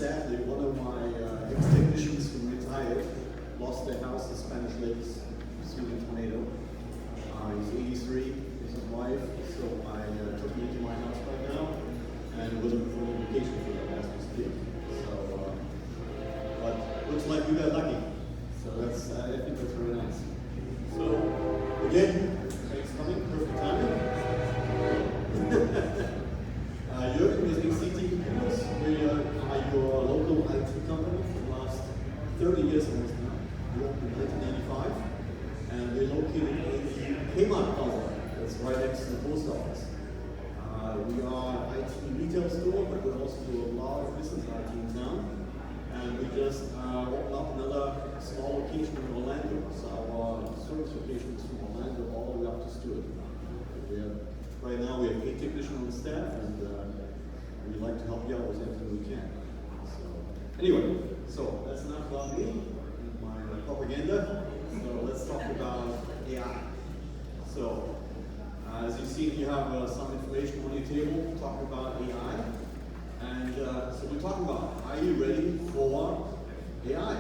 sadly, one of my ex-technicians who retired lost their house in Spanish Lakes, Sweden tornado. He's 83, he's his wife, so I took him into my house right now, and we're looking for an location for them as we speak. So, but looks like we got lucky. So that's, I think that's very nice. So, again, thanks for coming, perfect timing. Jürgen with ACT Computers. We are your local IT company for the last 30 years almost now. We opened in 1985, and we're located in the Kmart Plaza. That's right next to the post office. We are an IT retail store, but we also do a lot of business IT in town. And we just opened up another small location in Orlando. So our service location is from Orlando all the way up to Stewart. Right now we have 8 technicians on staff, and we'd like to help you out with everything we can. So anyway, so that's enough about me and my propaganda. So let's talk about AI. So as you've seen, you have some information on your table talking about AI. And so we're talking about, are you ready for AI?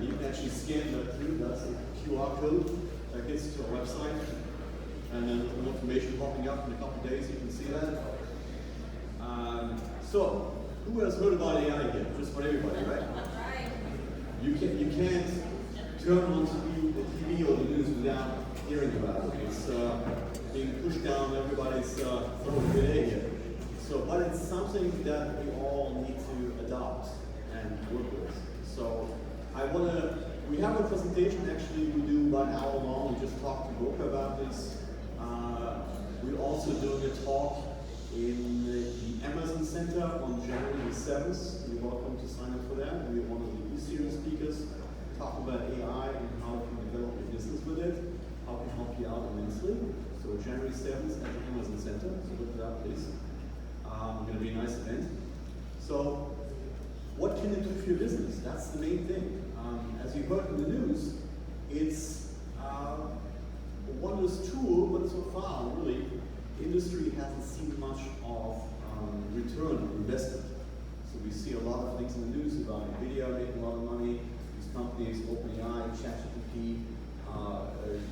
You can actually scan that through. That's a QR code that gets to our website. And then with more information popping up in a couple of days, you can see that. So, who has heard about AI here? Just for everybody, right? You can't turn on the TV or the news without hearing about it. It's being pushed down everybody's throat today here. So, but it's something that we all need to adopt and work with. So, we have a presentation actually we do about an hour long. We just talked to Boca about this. We're also doing a talk in the Amazon Center on January 7th. You're welcome to sign up for that. We're one of the E-Series speakers talking about AI and how you can develop your business with it, how it can help you out immensely. So January 7th at the Amazon Center, so look it up please. It's going to be a nice event. So what can it do for your business? That's the main thing. As you heard in the news, it's a wondrous tool, but so far, really, industry hasn't seen much of return on investment. So we see a lot of things in the news about NVIDIA making a lot of money, these companies, OpenAI, ChatGPT,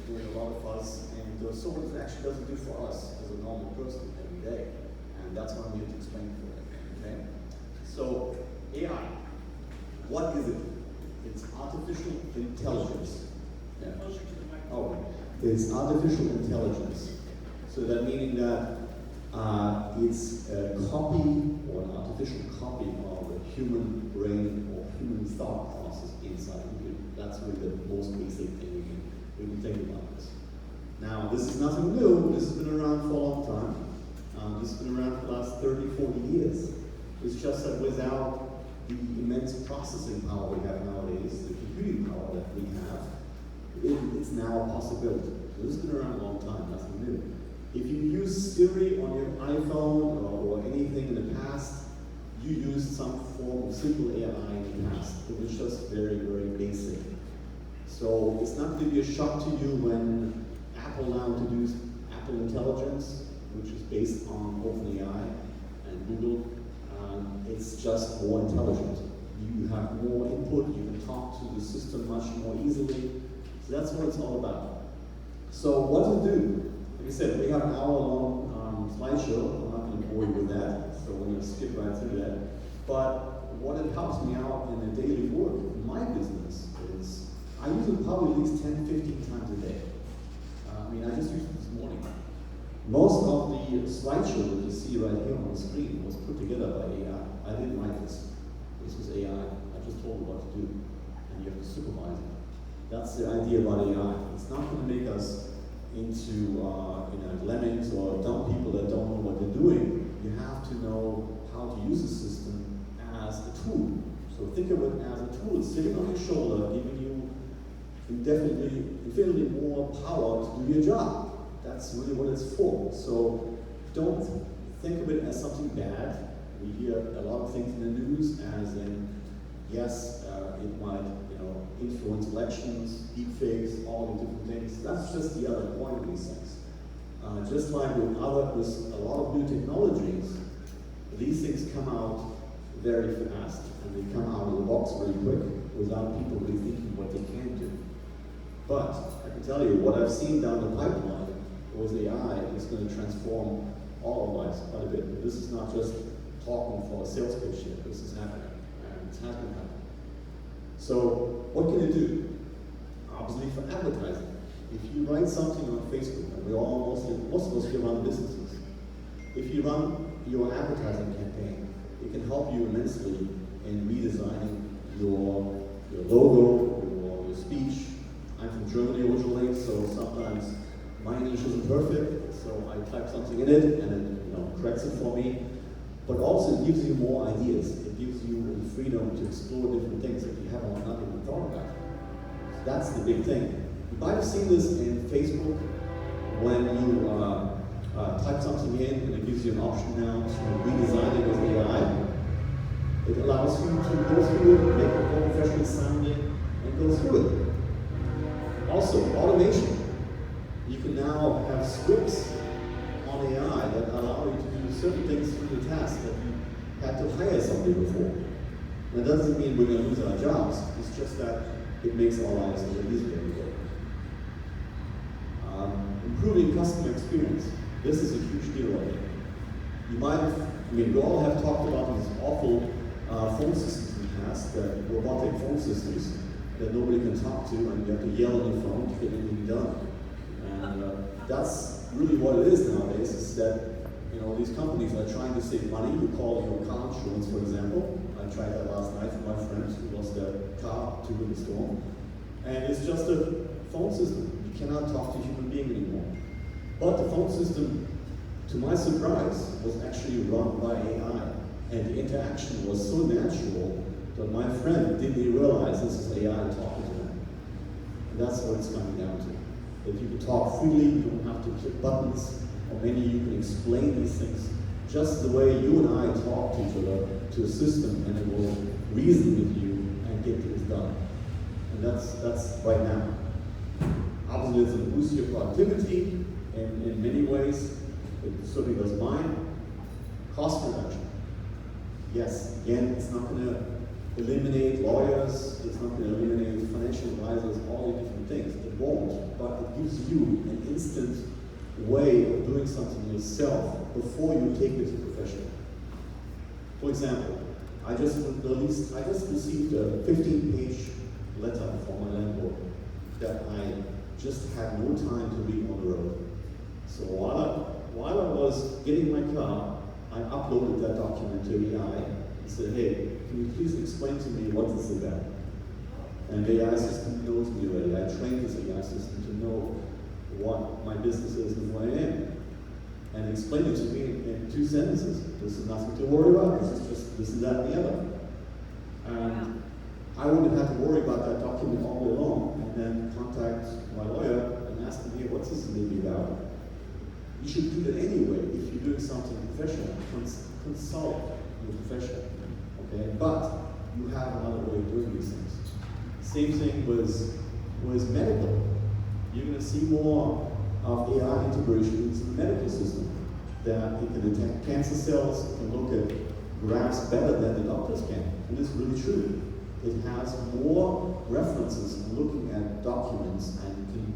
doing a lot of fuzz, and so what it actually doesn't do for us as a normal person every day. And that's what I'm here to explain for you, okay? So, AI, what is it? It's artificial intelligence. Yeah. Oh, it's artificial intelligence. So that meaning that it's a copy or an artificial copy of a human brain or human thought process inside of you. That's really the most basic thing we can think about this. Now, this is nothing new. This has been around for a long time. This has been around for the last 30, 40 years. It's just that without the immense processing power we have nowadays, the computing power that we have, it's now a possibility. So this has been around a long time, nothing new. If you use Siri on your iPhone or anything in the past, you used some form of simple AI in the past. It was just very, very basic. So it's not going to be a shock to you when Apple now introduced Apple Intelligence, which is based on OpenAI and Google. It's just more intelligent. You have more input, you can talk to the system much more easily. So that's what it's all about. So what to do? Like I said, we have an hour-long slideshow. I'm not going to bore you with that, so we're going to skip right through that. But what it helps me out in the daily work in my business is I use it probably at least 10, 15 times a day. I just used it this morning. Most of the slideshow that you see right here on the screen was put together by AI. I didn't write this. This was AI. I just told it what to do, and you have to supervise it. That's the idea about AI. It's not going to make us into lemmings or dumb people that don't know what they're doing. You have to know how to use the system as a tool. So think of it as a tool. It's sitting on your shoulder, giving you infinitely more power to do your job. That's really what it's for. So don't think of it as something bad. We hear a lot of things in the news as in, yes, it might influence elections, deepfakes, all the different things. That's just the other point of these things. Just like with a lot of new technologies, these things come out very fast, and they come out of the box very quick without people really thinking what they can do. But I can tell you, what I've seen down the pipeline with AI is going to transform all our lives quite a bit. This is not just talking for a sales pitch here. This is happening, and it has been happening. So what can it do? Obviously for advertising. If you write something on Facebook, and most of us here run businesses, if you run your advertising campaign, it can help you immensely in redesigning your logo, your speech. I'm from Germany originally, so sometimes my English isn't perfect, so I type something in it and it corrects it for me. But also it gives you more ideas. It gives you the freedom to explore different things that you haven't not even thought about. So that's the big thing. You might have seen this in Facebook when you type something in and it gives you an option now to redesign it with AI. It allows you to go through it, make it more professional sounding, and go through it. Also, automation. You can now have scripts on AI that allow you to do certain things through the task that you had to hire somebody before. That doesn't mean we're going to lose our jobs, it's just that it makes our lives a little easier every day. Improving customer experience. This is a huge deal right here. You might have, we all have talked about these awful phone systems in the past, robotic phone systems that nobody can talk to, and you have to yell on your phone to get anything done. And that's really what it is nowadays, is that these companies are trying to save money. You call your car insurance, for example. I tried that last night for my friends who lost their car to the storm. And it's just a phone system. You cannot talk to a human being anymore. But the phone system, to my surprise, was actually run by AI. And the interaction was so natural that my friend didn't even realize this is AI talking to him. And that's what it's coming down to. That you can talk freely, you don't have to click buttons, or maybe you can explain these things just the way you and I talk to each other to a system, and it will reason with you and get things done. And that's right now. Obviously, it's going to boost your productivity in many ways. It certainly does mine. Cost reduction. Yes, again, it's not going to eliminate lawyers, it's not going to eliminate financial advisors, all the different things. It won't, but it gives you an instant way of doing something yourself before you take it to professional. For example, I just received a 15-page letter from my landlord that I just had no time to read on the road. So while I was getting my car, I uploaded that document to AI and said, hey, can you please explain to me what this is about? And the AI system knows me already. I trained this AI system to know what my business is and who I am. And explained it to me in 2 sentences. This is nothing to worry about, this is just this and that and the other. And I wouldn't have to worry about that document all day long and then contact my lawyer and ask him, hey, what's this maybe about? You should do that anyway if you're doing something professional. Consult your professional, okay? But you have another way of doing these things. Same thing with medical. You're going to see more of AI integrations in the medical system. That it can detect cancer cells, it can look at graphs better than the doctors can. And it's really true. It has more references in looking at documents and can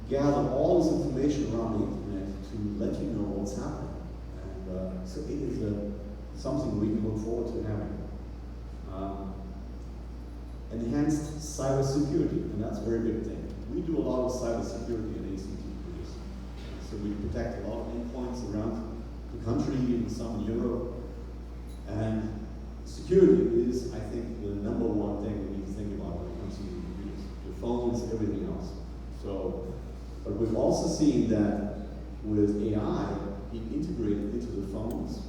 gather all this information around the internet to let you know what's happening. And so it is something we can look forward to having. Enhanced cybersecurity, and that's a very big thing. We do a lot of cybersecurity in ACT Cruise. So we protect a lot of endpoints around the country, even some in Europe. And security is, I think, the #1 thing we need to think about when it comes to the computers. Your phones, everything else. So, but we've also seen that with AI being integrated into the phones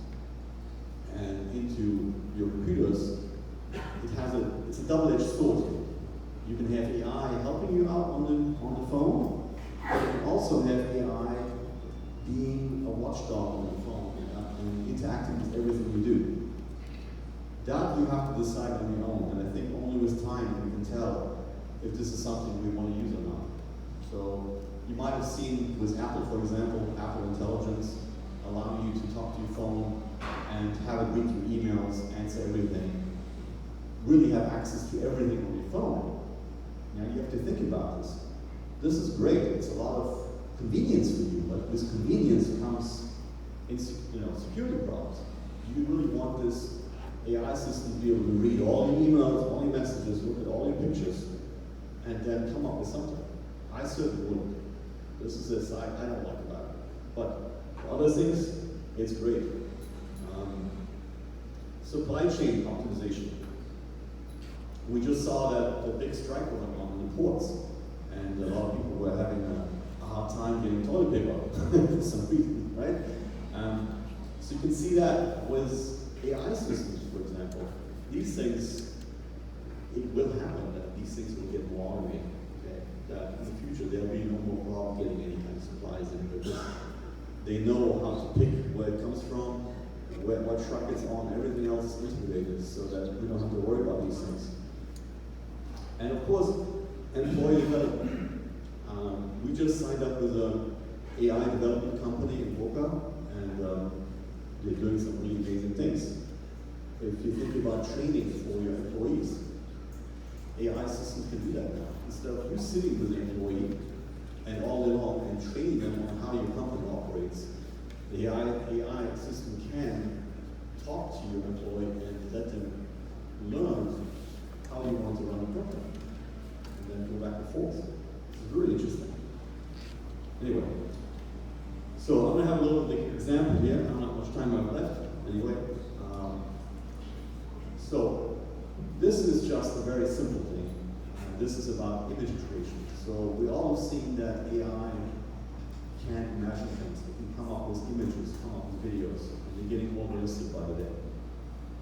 and into your computers, it's a double-edged sword. You can have AI helping you out on the phone. You can also have AI being a watchdog on the phone and interacting with everything you do. That you have to decide on your own, and I think only with time you can tell if this is something we want to use or not. So you might have seen with Apple, for example, Apple Intelligence allowing you to talk to your phone and have it read your emails, answer everything, really have access to everything on your phone. Now you have to think about this. This is great. It's a lot of convenience for you, but this convenience comes in security problems. Do you really want this AI system to be able to read all your emails, all your messages, look at all your pictures, and then come up with something? I certainly wouldn't. This is a side I don't like about it. But for other things, it's great. Supply chain optimization. We just saw that the big strike going on in the ports, and a lot of people were having a hard time getting toilet paper for some reason, right? So you can see that with AI systems, for example, these things, it will happen that these things will get more automated. Okay? That in the future there'll be no more problem getting any kind of supplies in, because they know how to pick where it comes from, what truck it's on, everything else is integrated so that we don't have to worry about these things. And of course, employee development. We just signed up with an AI development company in Boca, and they're doing some really amazing things. If you think about training for your employees, AI systems can do that now. Instead of you sitting with an employee and all day long and training them on how your company operates, the AI system can talk to your employee and let them learn how you want to run a company, and then go back and forth. It's really interesting. Anyway, so I'm going to have a little example here. I don't know how much time I have left. Anyway, so this is just a very simple thing. This is about image creation. So we all have seen that AI can imagine things. It can come up with images, come up with videos, and they're getting more realistic by the day.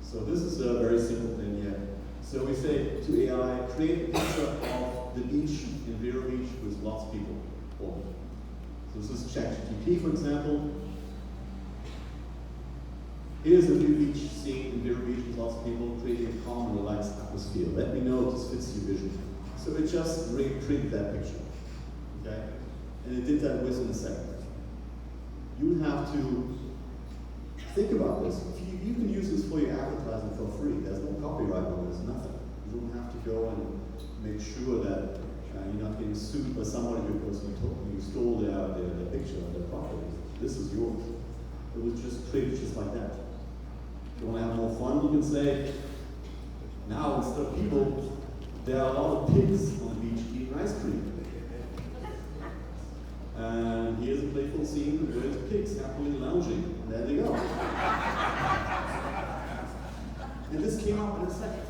So this is a very simple thing here. So we say to AI, create a picture of the beach in Vero Beach with lots of people. So this is ChatGPT, for example. Here's a new beach scene in Vero Beach with lots of people, creating a calm and relaxed atmosphere. Let me know if this fits your vision. So it just reprinted that picture, okay? And it did that within a second. You have to think about this. You can use this for your advertising for free. There's no copyright on this, nothing. You don't have to go and make sure that you're not getting sued by somebody because you stole their picture of their property. This is yours. It was just created just like that. If you want to have more fun, you can say, now instead of people, there are a lot of pigs on the beach eating ice cream. And here's a playful scene with pigs happily lounging. And there they go. And this came out in a second.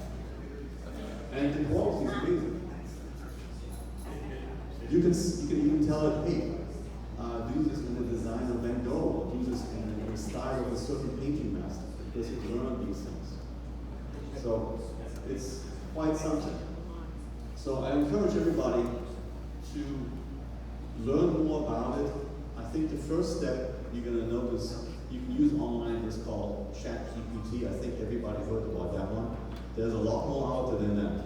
And the quality is amazing. You can even tell it, hey, do this in the design of Van Gogh, or do this in the style of a certain painting master, because it learned these things. So it's quite something. So I encourage everybody to learn more about it. I think the first step you're going to notice, you can use online what's called ChatGPT. I think everybody heard about that one. There's a lot more out there than that.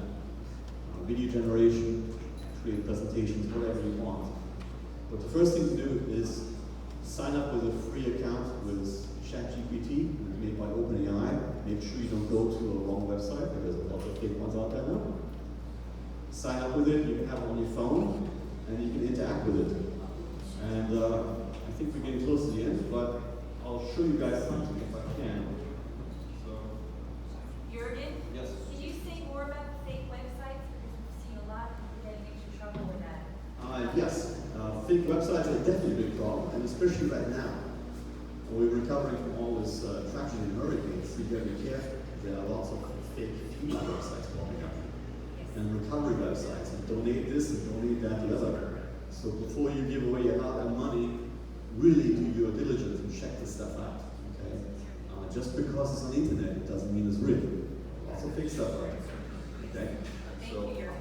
Video generation, create presentations, whatever you want. But the first thing to do is sign up with a free account with ChatGPT, made by OpenAI. Make sure you don't go to a wrong website, because there's a lot of fake ones out there now. Sign up with it, you can have it on your phone, and you can interact with it. And I think we're getting close to the end, but I'll show you guys something if I can. So, Jürgen? yes. Can you say more about fake websites? Because we've seen a lot of people getting into trouble with that. Yes, fake websites are definitely a big problem, and especially right now. We're recovering from all this tragedy in hurricanes, so you gotta be careful. There are lots of fake FEMA websites popping up, and recovery websites, and donate this and donate that, the other. So before you give away your hard-earned money, really do your diligence and check this stuff out, okay? Just because it's on the internet, it doesn't mean it's real. Lots of fake stuff, right? Okay? So, you're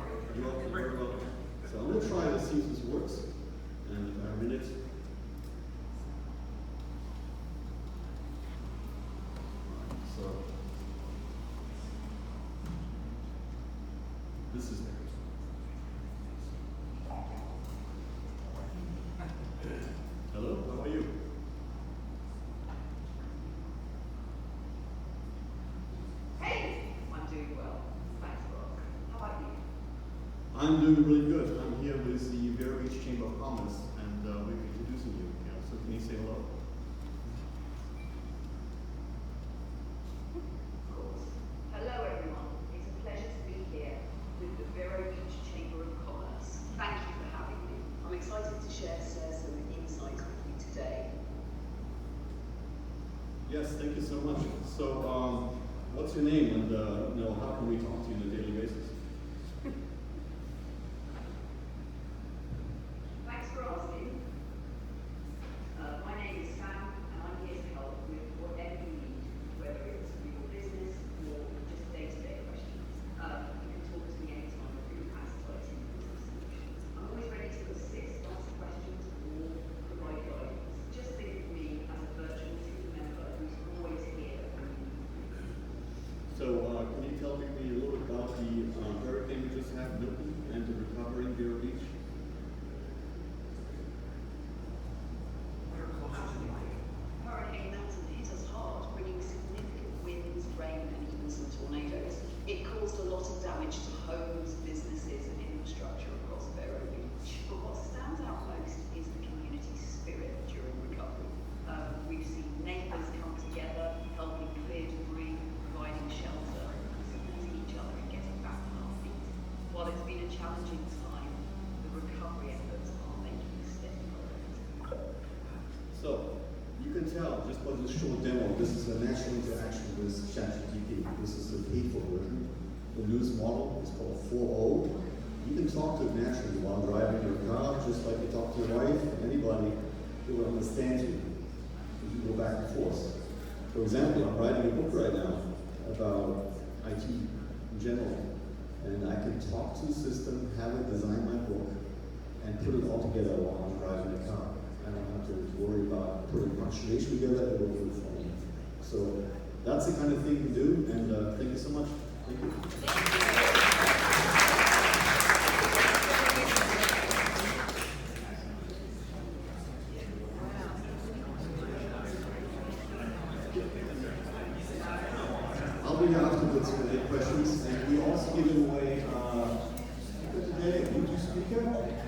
welcome, very welcome. So I'm gonna try to see if this works. And if I have a minute. So, this is hello, how are you? I'm doing really good. I'm here with the Vero Beach Chamber of Commerce, and we're introducing you. Yeah, so can you say hello? Of course. Hello everyone. It's a pleasure to be here with the Vero Beach Chamber of Commerce. Thank you for having me. I'm excited to share some insights with you today. Yes, thank you so much. So, what's your name, and how can we talk to you on a daily basis? Thanks for asking. My name is Sam, and I'm here to help with whatever you need, whether it's for your business or just day-to-day questions. You can talk to me anytime through Asset Business Solutions. I'm always ready to assist, answer questions, or provide guidance. Just think of me as a virtual team member who's always here when you need me. So, can you tell me a little bit about the hurricane we just had in Milton and the recovery in Vero Beach? Hurricane Milton hit us hard, bringing significant winds, rain, and even some tornadoes. It caused a lot of damage to homes, businesses, and infrastructure across Vero Beach. But what stands out most is the community spirit during recovery. We've seen neighbours come together, helping clear debris, providing shelter, and supporting each other in getting back on our feet. While it's been a challenging time, the recovery efforts are making steady progress. So, you can tell just by this short demo, this is a natural interaction with ChatGPT. This is the paid-for version. The newest model is called 4.0. You can talk to it naturally while driving your car, just like you talk to your wife, anybody who will understand you. You go back and forth. For example, I'm writing a book right now about IT in general, and I can talk to the system, have it design my book, and put it all together while I'm driving the car. I don't have to worry about putting punctuation together, it will do it for me. So that's the kind of thing we do, and thank you so much. Thank you. I'll be here afterwards for any questions, and we also give away today a YouTube speaker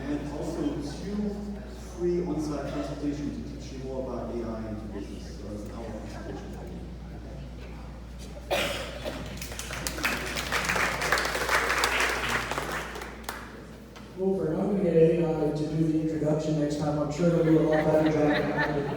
and also 2 free on-site consultations to teach you more about AI and business. So that's an hour consultation. Well, I'm going to get AI to do the introduction next time. I'm sure they'll do a lot better job than I did.